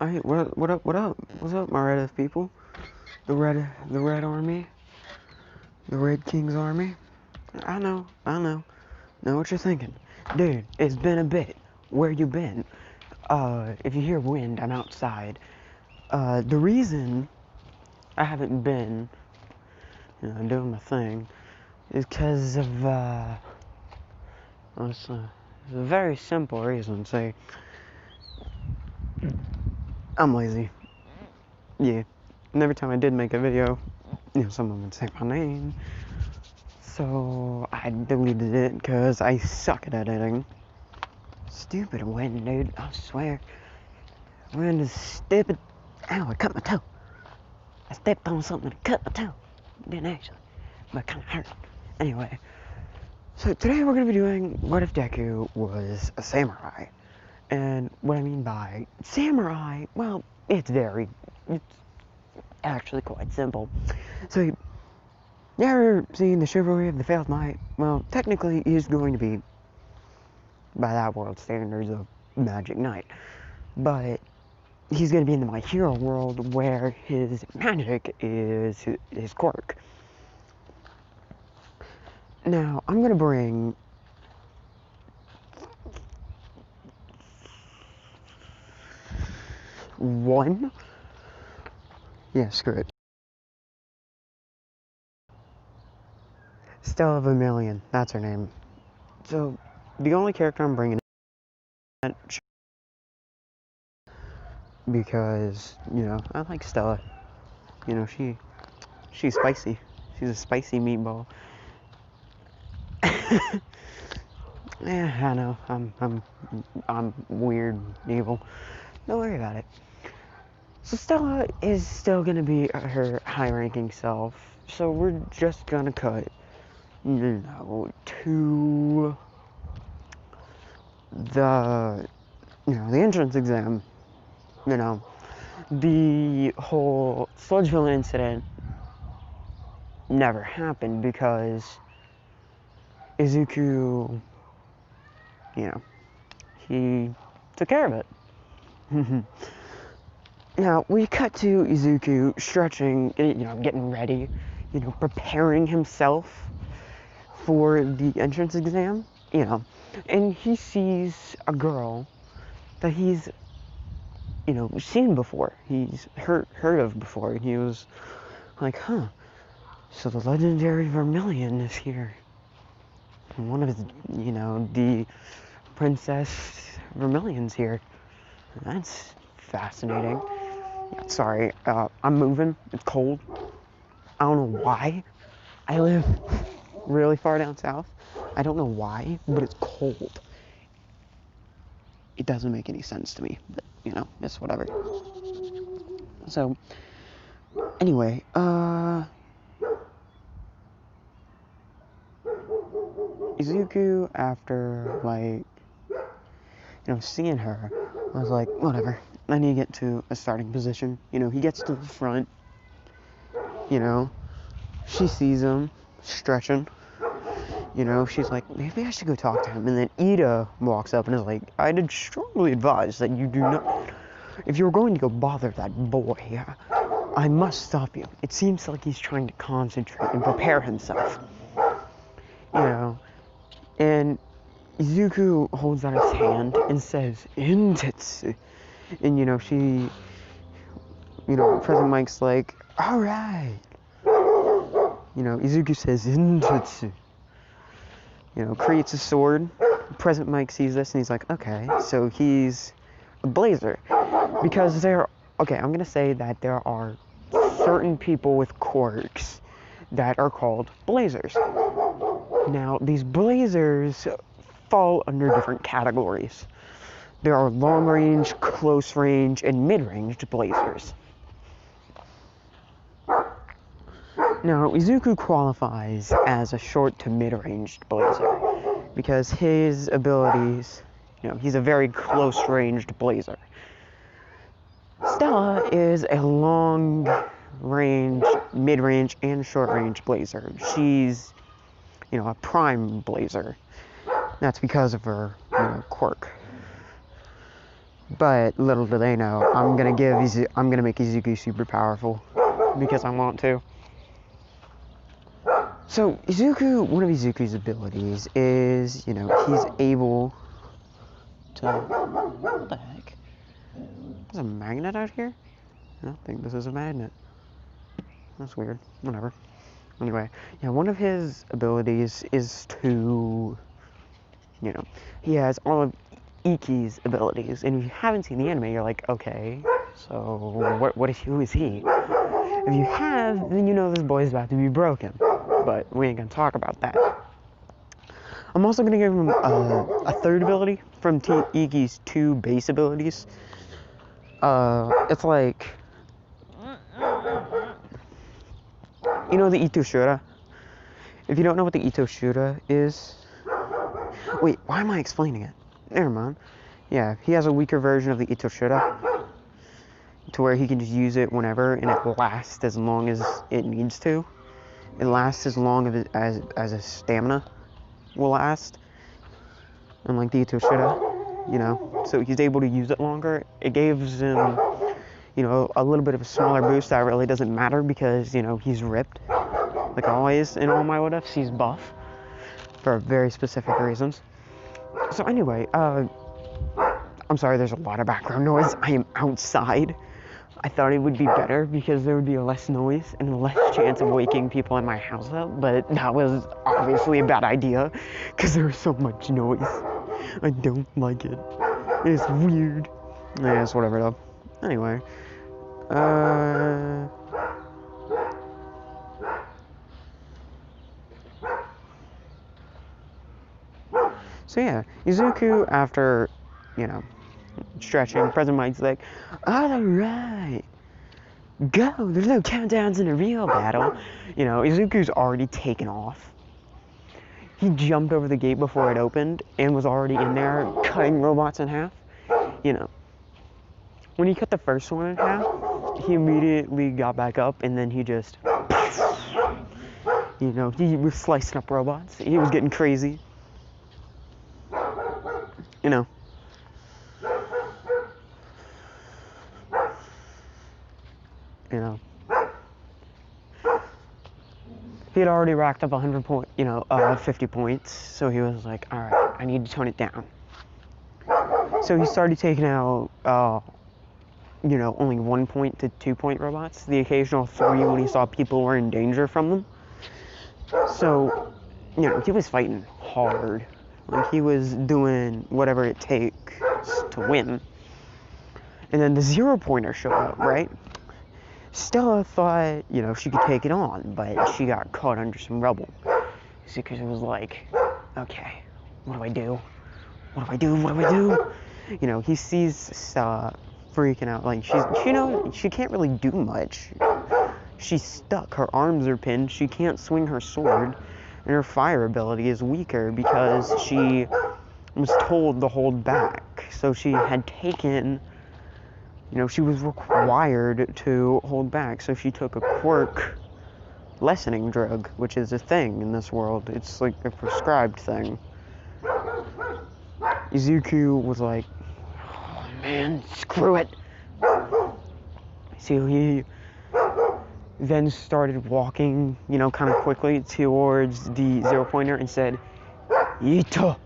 Alright, what up, what up? What's up, my Red F people? The Red Army? The Red King's Army? I know. Know what you're thinking. Dude, it's been a bit. Where you been? If you hear wind, I'm outside. The reason I haven't been, doing my thing is because of, it's a very simple reason. Say, I'm lazy. Yeah. And every time I did make a video, someone would say my name. So I deleted it because I suck at editing. Stupid wind, dude. I swear. Wind is stupid. Ow, I cut my toe. I stepped on something and cut my toe. Didn't actually, but it kind of hurt. Anyway, so today we're going to be doing what if Deku was a samurai. And what I mean by samurai, well, it's actually quite simple. So, you ever seen the chivalry of the failed knight? Well, technically, he's going to be, by that world standards, a magic knight. But he's going to be in the My Hero world where his magic is his quirk. Now, I'm going to bring one. Yeah, screw it. Stella Vermillion, that's her name. So, the only character I'm bringing in, because, I like Stella. She's spicy. She's a spicy meatball. Yeah, I know. I'm weird, evil. Don't worry about it. So Stella is still gonna be her high-ranking self. So we're just gonna cut, to the, the entrance exam. The whole Sludgeville incident never happened because Izuku, he took care of it. Now, we cut to Izuku stretching, getting ready, preparing himself for the entrance exam, and he sees a girl that he's, seen before, he's heard of before, and he was like, huh, so the legendary Vermillion is here. And one of his, the Princess Vermillion's here. That's fascinating. Sorry, I'm moving. It's cold. I don't know why. I live really far down south. I don't know why, but it's cold. It doesn't make any sense to me, but, it's whatever. So, anyway, Izuku, after, seeing her, was like, whatever, I need to get to a starting position. He gets to the front, she sees him stretching, she's like, maybe I should go talk to him. And then Ida walks up and is like, I did strongly advise that you do not, if you're going to go bother that boy, I must stop you. It seems like he's trying to concentrate and prepare himself, and Izuku holds out his hand and says, Intetsu. And, she, President Mike's like, alright. Izuku says, Intetsu. Creates a sword. President Mike sees this and he's like, okay, so he's a blazer. Because I'm going to say that there are certain people with quirks that are called blazers. Now, these blazers fall under different categories. There are long-range, close-range, and mid-range blazers. Now, Izuku qualifies as a short to mid-ranged blazer because his abilities, he's a very close-ranged blazer. Stella is a long-range, mid-range, and short-range blazer. She's, a prime blazer. That's because of her quirk. But little do they know, I'm gonna make Izuku super powerful because I want to. So Izuku, one of Izuku's abilities is, he's able to. What the heck? There's a magnet out here? I don't think this is a magnet. That's weird. Whatever. Anyway, yeah, one of his abilities is to, he has all of Ikki's abilities, and if you haven't seen the anime, you're like, okay, so who is he? If you have, then you know this boy's about to be broken, but we ain't gonna talk about that. I'm also gonna give him a third ability from Ikki's two base abilities. It's like, the Ito Shura? If you don't know what the Ito Shura is, wait, why am I explaining it? Never mind. Yeah, he has a weaker version of the Ito Shura, to where he can just use it whenever, and it lasts as long as it needs to. It lasts as long as his stamina will last. Unlike the Ito Shura, so he's able to use it longer. It gives him, a little bit of a smaller boost that really doesn't matter because, he's ripped. Like always in all my what ifs, he's buff for very specific reasons. So anyway, I'm sorry, there's a lot of background noise. I am outside. I thought it would be better because there would be less noise and less chance of waking people in my house up, but that was obviously a bad idea because there was so much noise. I don't like it. It's weird. Yeah, it's whatever though. Anyway, so yeah, Izuku, after, stretching, President Mike's like, alright, go, there's no countdowns in a real battle. Izuku's already taken off. He jumped over the gate before it opened and was already in there cutting robots in half. When he cut the first one in half, he immediately got back up and then he just, he was slicing up robots. He was getting crazy. He had already racked up 50 points, so he was like, all right, I need to tone it down. So he started taking out, only 1 point to 2 point robots, the occasional 3 when he saw people were in danger from them. So, he was fighting hard. Like, he was doing whatever it takes to win. And then the 0 pointer showed up, right? Stella thought, she could take it on, but she got caught under some rubble. Because it was like, okay, what do I do? What do I do? What do I do? He sees Stella freaking out. Like, she can't really do much. She's stuck. Her arms are pinned. She can't swing her sword. And her fire ability is weaker because she was told to hold back. So she had taken, she was required to hold back. So she took a quirk lessening drug, which is a thing in this world. It's like a prescribed thing. Izuku was like, oh man, screw it. So he then started walking, kind of quickly towards the 0 pointer and said, Ito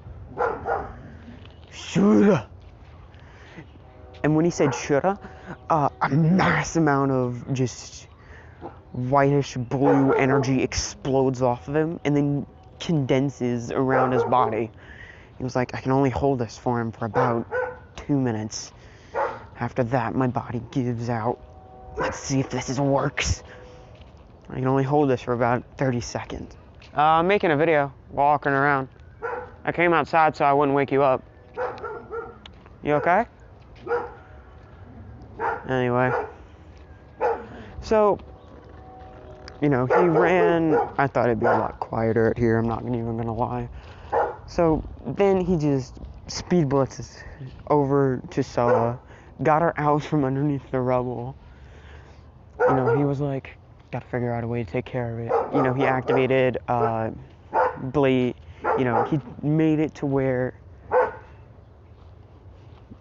Shura. And when he said Shura, a mass amount of just whitish blue energy explodes off of him and then condenses around his body. He was like, I can only hold this for him for about 2 minutes. After that, my body gives out. Let's see if this works. I can only hold this for about 30 seconds. I'm making a video, walking around. I came outside so I wouldn't wake you up. You okay? Anyway. So, he ran. I thought it'd be a lot quieter out here, I'm not even gonna lie. So, then he just speed blitzes over to Sella, got her out from underneath the rubble. He was like, gotta figure out a way to take care of it. He activated Blade. He made it to where,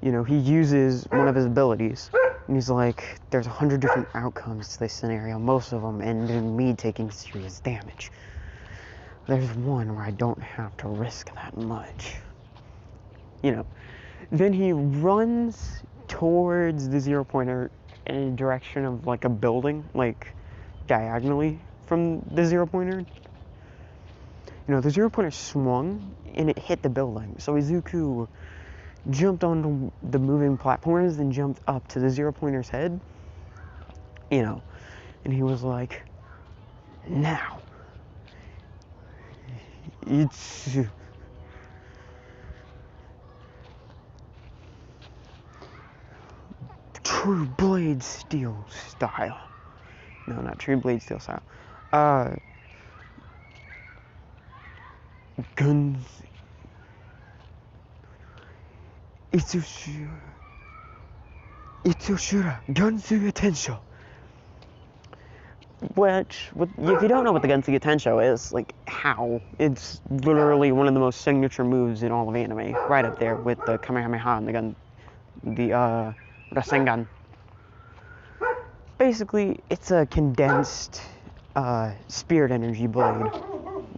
he uses one of his abilities, and he's like, there's 100 different outcomes to this scenario, most of them end in me taking serious damage. There's one where I don't have to risk that much. Then he runs towards the zero pointer in a direction of like a building, like diagonally from the zero pointer. The zero pointer swung and it hit the building. So Izuku jumped onto the moving platforms and jumped up to the zero pointer's head. And he was like, now. It's true blade steel style. No, not true blade steel style. Guns. Itsushura Gunsuga Tensho. Which, if you don't know what the Gunsuga Tensho is, like, how? It's literally one of the most signature moves in all of anime. Right up there with the Kamehameha and the Rasengan. Basically, it's a condensed spirit energy blade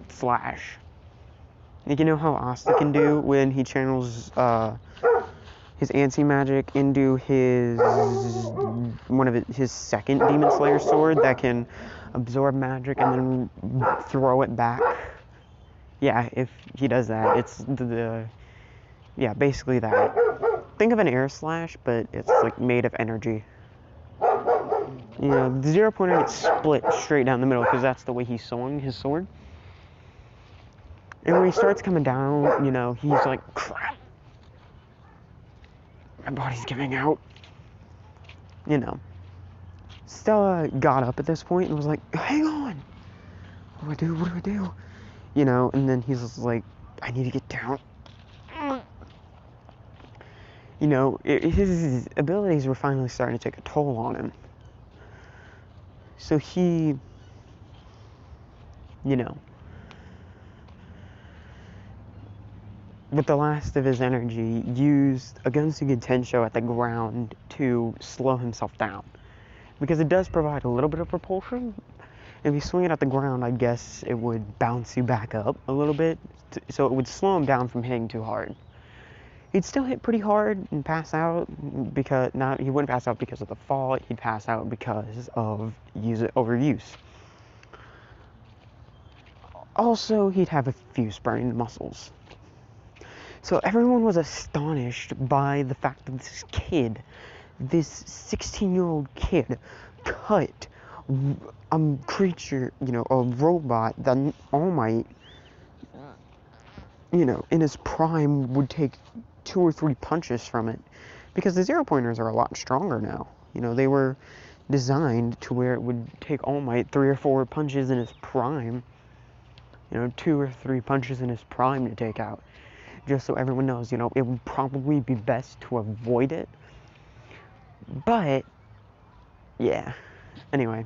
flash. Like, you know how Asta can do when he channels his anti magic into his his second Demon Slayer sword that can absorb magic and then throw it back. Yeah, if he does that, it's basically that. Think of an air slash, but it's like made of energy. The zero pointer gets split straight down the middle because that's the way he swung his sword. And when he starts coming down, he's like, crap. My body's giving out. Stella got up at this point and was like, hang on. What do I do? And then he's like, I need to get down. His abilities were finally starting to take a toll on him. So he, with the last of his energy, used a Gunsuga Tensho at the ground to slow himself down. Because it does provide a little bit of propulsion. If you swing it at the ground, I guess it would bounce you back up a little bit. So it would slow him down from hitting too hard. He'd still hit pretty hard and pass out because he wouldn't pass out because of the fall. He'd pass out because of overuse. Also, he'd have a few sprained muscles. So everyone was astonished by the fact that this 16-year-old kid, cut a creature, a robot that All Might, in his prime would take 2 or 3 punches from it. Because the zero pointers are a lot stronger now. They were designed to where it would take All Might 3 or 4 punches in his prime. 2 or 3 punches in his prime to take out. Just so everyone knows, it would probably be best to avoid it. But, yeah. Anyway.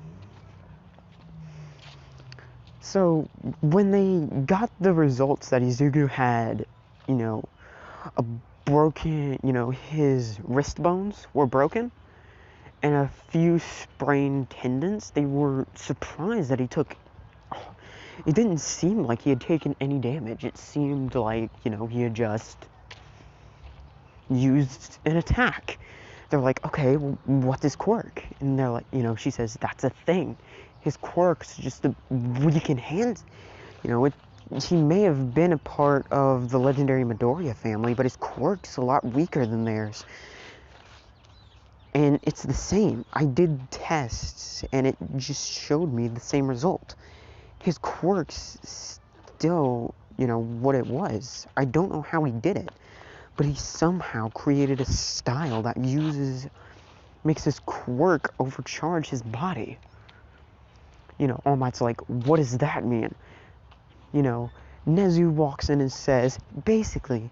So, when they got the results that Izuku had, a broken, his wrist bones were broken, and a few sprained tendons, they were surprised that he took... It didn't seem like he had taken any damage. It seemed like, he had just used an attack. They're like, okay, well, what's his quirk? And they're like, she says, that's a thing. His quirk's just a weakened hand. He may have been a part of the legendary Midoriya family, but his quirk's a lot weaker than theirs. And it's the same. I did tests, and it just showed me the same result. His quirk's still, what it was. I don't know how he did it, but he somehow created a style that makes his quirk overcharge his body. All Might's like, what does that mean? Nezu walks in and says, basically,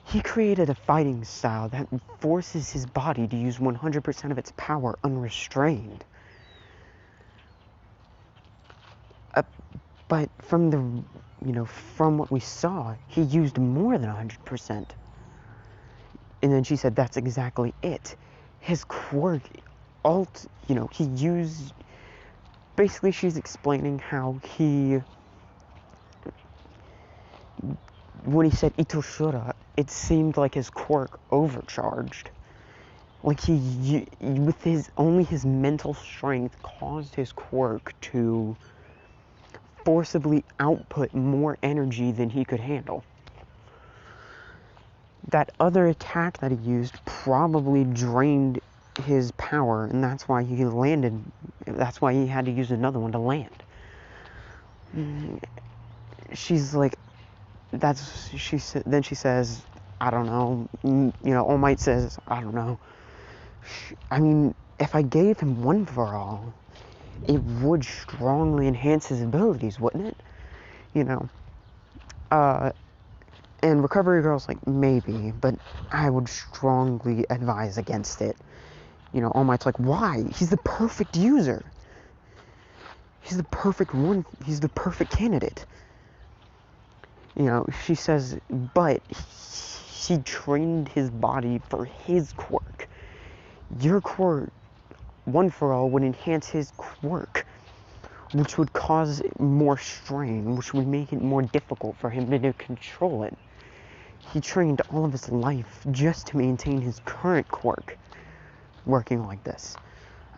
he created a fighting style that forces his body to use 100% of its power unrestrained. But from from what we saw, he used more than 100%. And then she said, that's exactly it. His quirk, he used, basically she's explaining how when he said Itoshura, it seemed like his quirk overcharged. Like with his mental strength caused his quirk to forcibly output more energy than he could handle. That other attack that he used probably drained his power, and that's why he had to use another one to land. She's like, then she says, I don't know, All Might says, I don't know. I mean, if I gave him one for all, it would strongly enhance his abilities, wouldn't it? And Recovery Girl's like, maybe, but I would strongly advise against it. All Might's like, why? He's the perfect user. He's the perfect one. He's the perfect candidate. She says, but he trained his body for his quirk. Your quirk, one for all, would enhance his quirk, which would cause more strain, which would make it more difficult for him to control it. He trained all of his life just to maintain his current quirk working like this.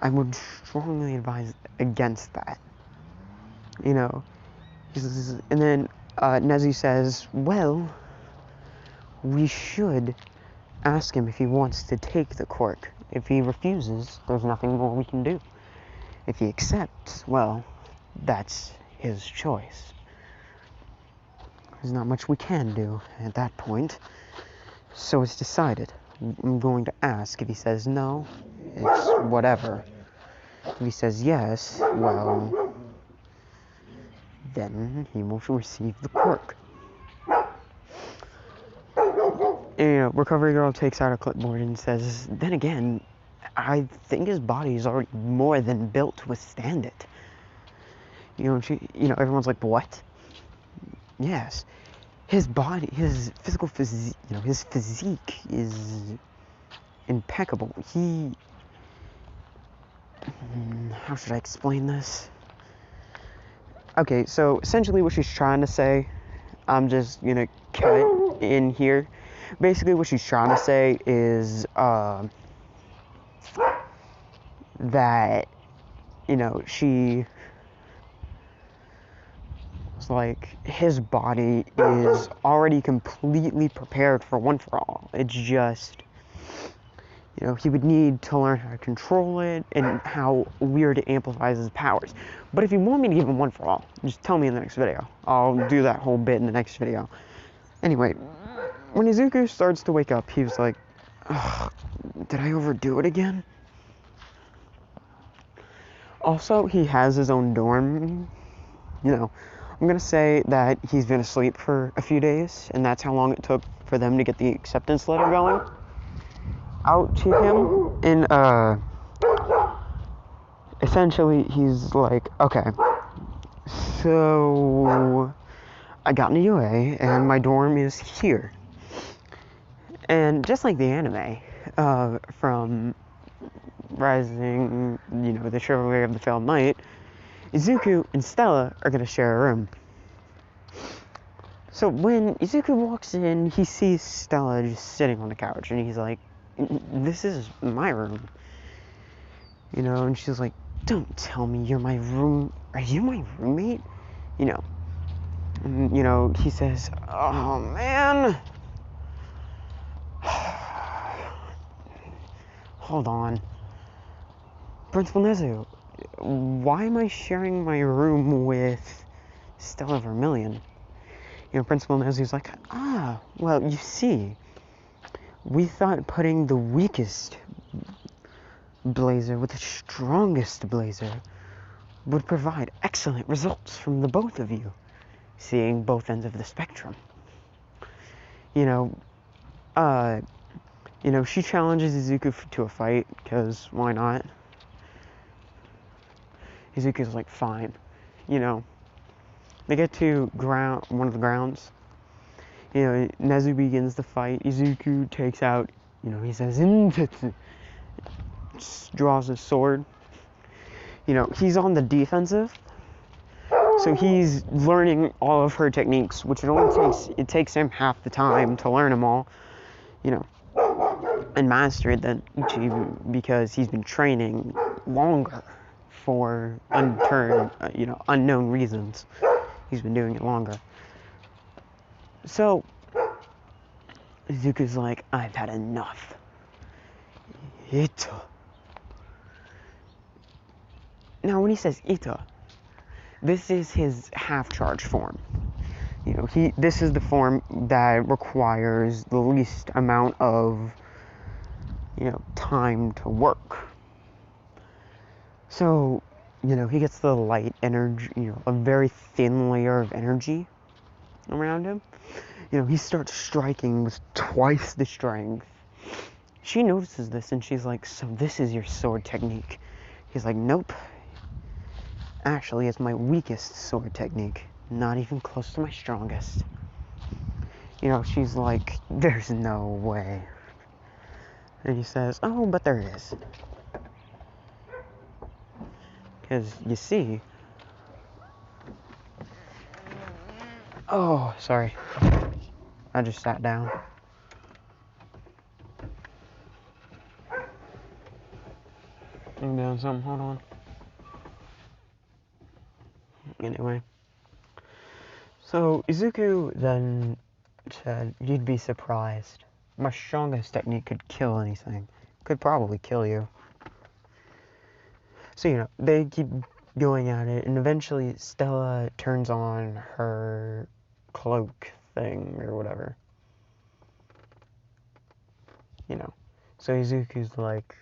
I would strongly advise against that. And then Nezu says, well, we should ask him if he wants to take the quirk. If he refuses, there's nothing more we can do. If he accepts, well, that's his choice. There's not much we can do at that point. So it's decided. I'm going to ask. If he says no, it's whatever. If he says yes, well, then he will receive the quirk. And, Recovery Girl takes out a clipboard and says, then again, I think his body is already more than built to withstand it. Everyone's like, what? Yes. His body, his physical physique, his physique is impeccable. How should I explain this? Okay, so essentially what she's trying to say, I'm just gonna cut in here. Basically what she's trying to say is that, she was like, his body is already completely prepared for one for all. It's just, he would need to learn how to control it and how weird it amplifies his powers. But if you want me to give him one for all, just tell me in the next video. I'll do that whole bit in the next video. Anyway, when Izuku starts to wake up, he was like, ugh, did I overdo it again? Also, he has his own dorm. I'm gonna say that he's been asleep for a few days, and that's how long it took for them to get the acceptance letter going out to him. And essentially he's like, okay, so I got into UA and my dorm is here. And just like the anime from Rising, the Chivalry of the Failed Knight, Izuku and Stella are gonna share a room. So when Izuku walks in, he sees Stella just sitting on the couch, and he's like, this is my room. And she's like, don't tell me you're my room. Are you my roommate? And, he says, oh man. Hold on. Principal Nezu, why am I sharing my room with Stella Vermilion? Principal Nezu's like, well, you see, we thought putting the weakest blazer with the strongest blazer would provide excellent results from the both of you, seeing both ends of the spectrum. She challenges Izuku to a fight, because why not? Izuku's like, fine. They get to one of the grounds. Nezu begins the fight. Izuku takes out he says, "Intetsu," draws his sword. He's on the defensive, so he's learning all of her techniques, which it takes him half the time to learn them all, and master it than Ichi, because he's been training longer for unknown reasons. He's been doing it longer. So Izuku's like, I've had enough. Ito. Now, when he says Ito, this is his half-charge form. This is the form that requires the least amount of, time to work. So, he gets the light energy, a very thin layer of energy around him. He starts striking with twice the strength. She notices this and she's like, so this is your sword technique? He's like, nope. Actually, it's my weakest sword technique. Not even close to my strongest. She's like, there's no way. And he says, oh, but there is. Because, you see... Oh, sorry. I just sat down. I'm doing something, hold on. Anyway. So, Izuku then said, you'd be surprised. My strongest technique could kill anything. Could probably kill you. So, they keep going at it, and eventually Stella turns on her cloak thing, or whatever. So Izuku's like,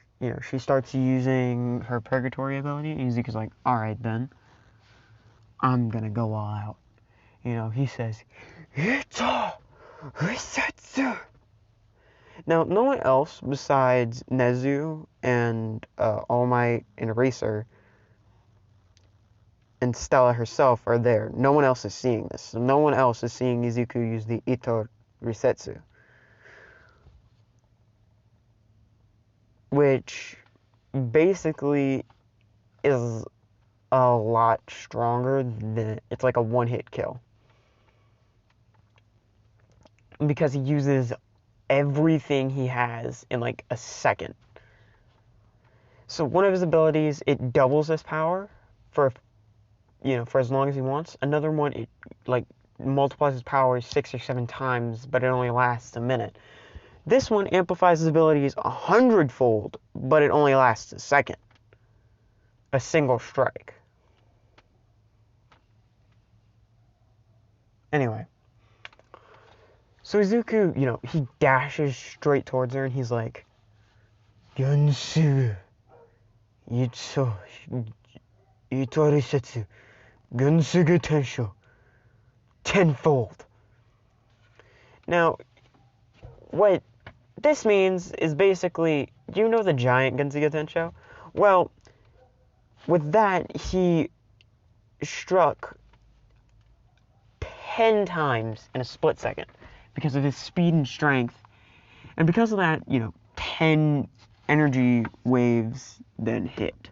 she starts using her purgatory ability, and Izuku's like, alright then, I'm gonna go all out. He says, Ito Risetsu! Now, no one else besides Nezu and All Might and Eraser and Stella herself are there. No one else is seeing this. So no one else is seeing Izuku use the Ito Risetsu. Which basically is a lot stronger than... It's like a one-hit kill. Because he uses everything he has in like a second. So one of his abilities, it doubles his power for as long as he wants. Another one, it like multiplies his power 6 or 7 times, but it only lasts a minute. This one amplifies his abilities 100-fold, but it only lasts a second. A single strike. Anyway. So Izuku, he dashes straight towards her and he's like, Gensu, Ito Risetsu, Gensugu Tensho, tenfold. Now, what this means is basically, do you know the giant Gensugu Tensho? Well, with that, he struck 10 times in a split second because of his speed and strength. And because of that, 10 energy waves then hit,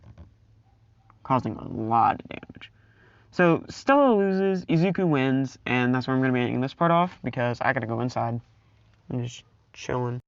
causing a lot of damage. So, Stella loses, Izuku wins, and that's where I'm going to be ending this part off, because I gotta go inside. I'm just chilling.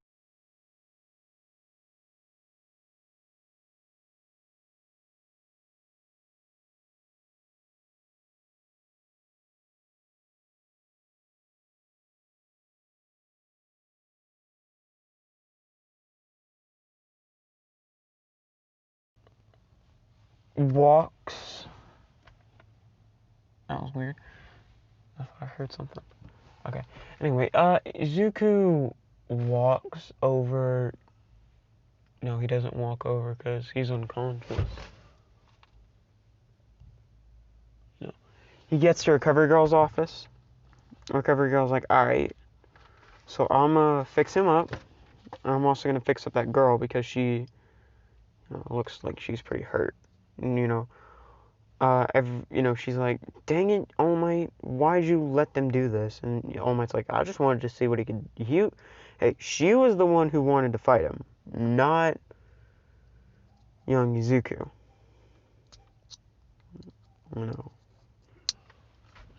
Walks. That was weird. I thought I heard something. Okay. Anyway, Izuku walks over. No, he doesn't walk over because he's unconscious. No. He gets to Recovery Girl's office. Recovery Girl's like, alright, so I'm gonna fix him up. I'm also gonna fix up that girl because she looks like she's pretty hurt. And, she's like, dang it, All Might, why'd you let them do this? And All Might's like, I just wanted to see what he could... Hey, she was the one who wanted to fight him, not young Izuku. No.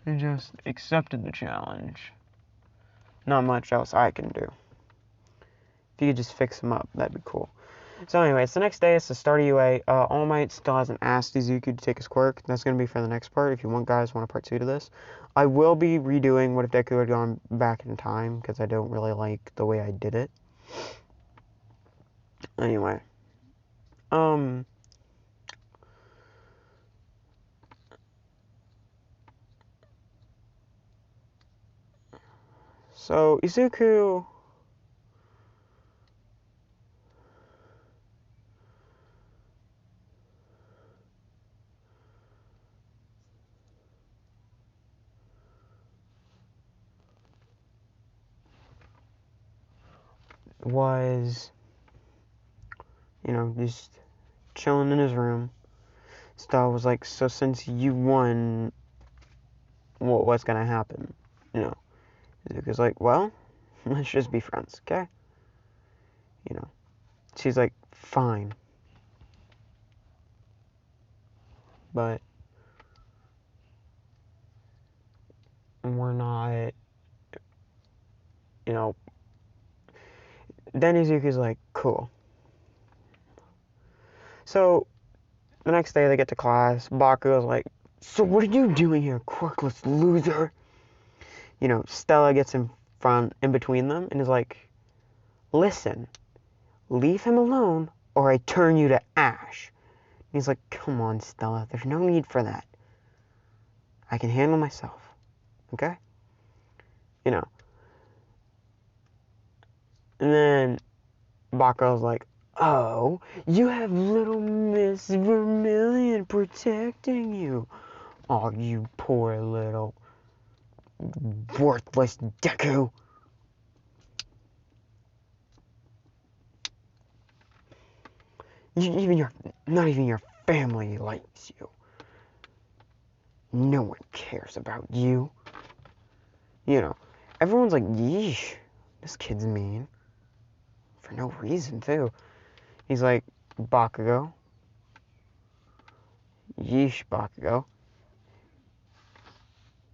He just accepted the challenge. Not much else I can do. If you could just fix him up, that'd be cool. So anyways, the next day, it's the start of UA. All Might still hasn't asked Izuku to take his quirk. That's going to be for the next part. If you guys want a part 2 to this. I will be redoing What If Deku Had Gone Back in Time, because I don't really like the way I did it. Anyway. So, Izuku was, just chilling in his room. Stella was like, so since you won, what's gonna happen? Izuku's like, well, let's just be friends, okay? She's like, fine. But we're not, then Izuku's like, cool. So, the next day they get to class, Bakugo's like, so what are you doing here, quirkless loser? Stella gets in between them and is like, listen, leave him alone or I turn you to ash. And he's like, come on, Stella, there's no need for that. I can handle myself, okay? And then Bakugo's like, oh, you have little Miss Vermilion protecting you. Oh, you poor little worthless Deku. Not even your family likes you. No one cares about you. Everyone's like, yeesh, this kid's mean. For no reason, too. He's like, Bakugo. Yeesh, Bakugo.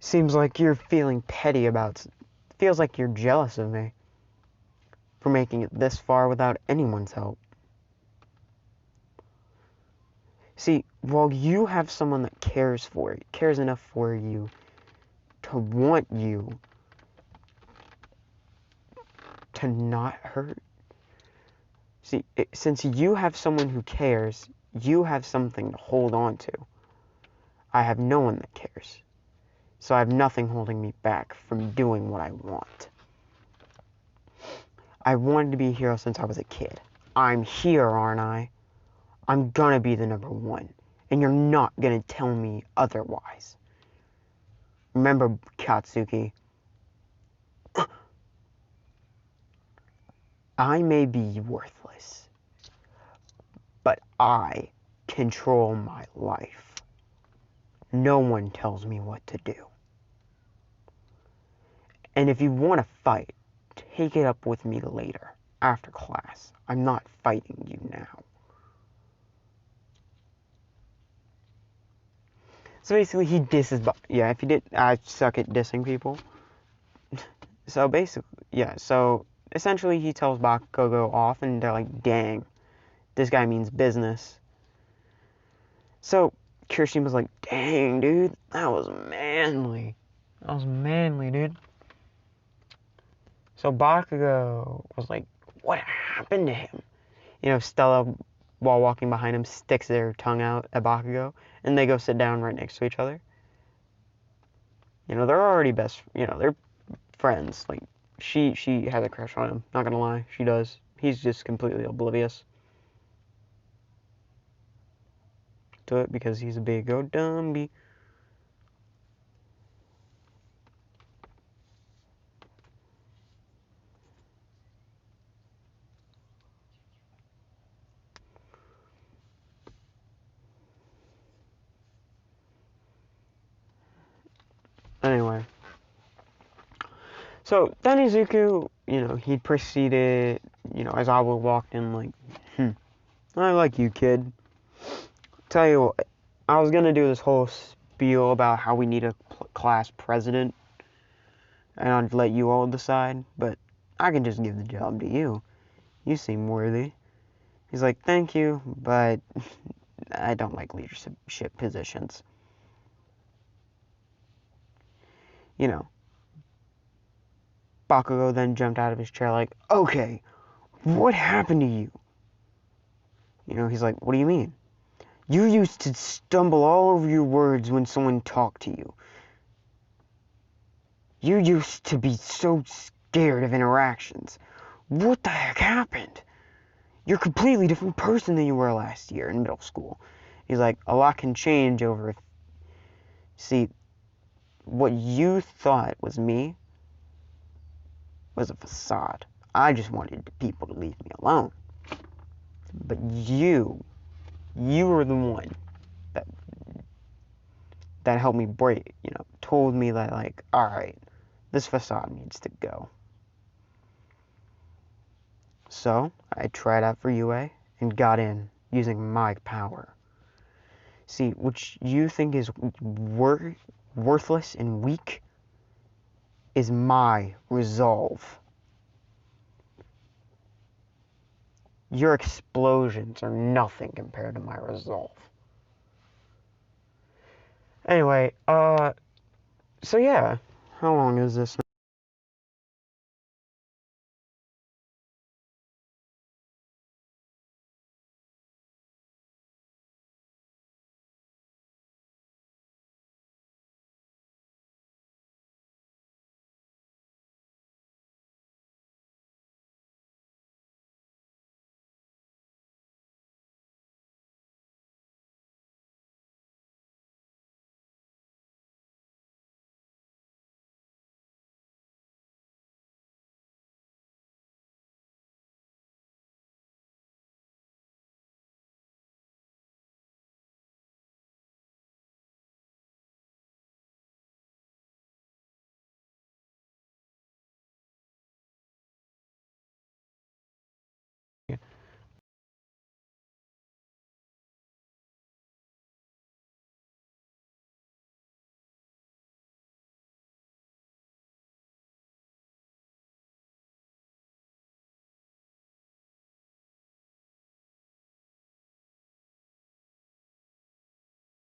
Seems like you're feeling petty feels like you're jealous of me for making it this far without anyone's help. See, while you have someone that cares enough for you to want you to not hurt. See, since you have someone who cares, you have something to hold on to. I have no one that cares. So I have nothing holding me back from doing what I want. I wanted to be a hero since I was a kid. I'm here, aren't I? I'm gonna be the #1. And you're not gonna tell me otherwise. Remember, Katsuki. I may be worthless, but I control my life. No one tells me what to do. And if you want to fight, take it up with me later, after class. I'm not fighting you now. So basically, he disses. Yeah, if you did, I suck at dissing people. So basically, yeah. So essentially, he tells Bakugo off, and they're like, "Dang, this guy means business." So Kirishima was like, "Dang, dude, that was manly. That was manly, dude." So Bakugo was like, "What happened to him?" Stella, while walking behind him, sticks their tongue out at Bakugo, and they go sit down right next to each other. They're already they're friends. Like, she has a crush on him, not gonna lie, she does. He's just completely oblivious to it because he's a big old dummy. Anyway. So then Izuku, he proceeded, as Abu walked in, like, I like you, kid. Tell you what, I was gonna do this whole spiel about how we need a class president, and I'd let you all decide, but I can just give the job to you. You seem worthy. He's like, thank you, but I don't like leadership positions. Bakugo then jumped out of his chair like, okay, what happened to you? He's like, what do you mean? You used to stumble all over your words when someone talked to you. You used to be so scared of interactions. What the heck happened? You're a completely different person than you were last year in middle school. He's like, a lot can change over... See, what you thought was me was a facade. I just wanted people to leave me alone. But you were the one that helped me break, told me that, like, alright, this facade needs to go. So, I tried out for UA and got in using my power. See, what you think is worthless and weak is my resolve. Your explosions are nothing compared to my resolve. Anyway, so yeah, how long is this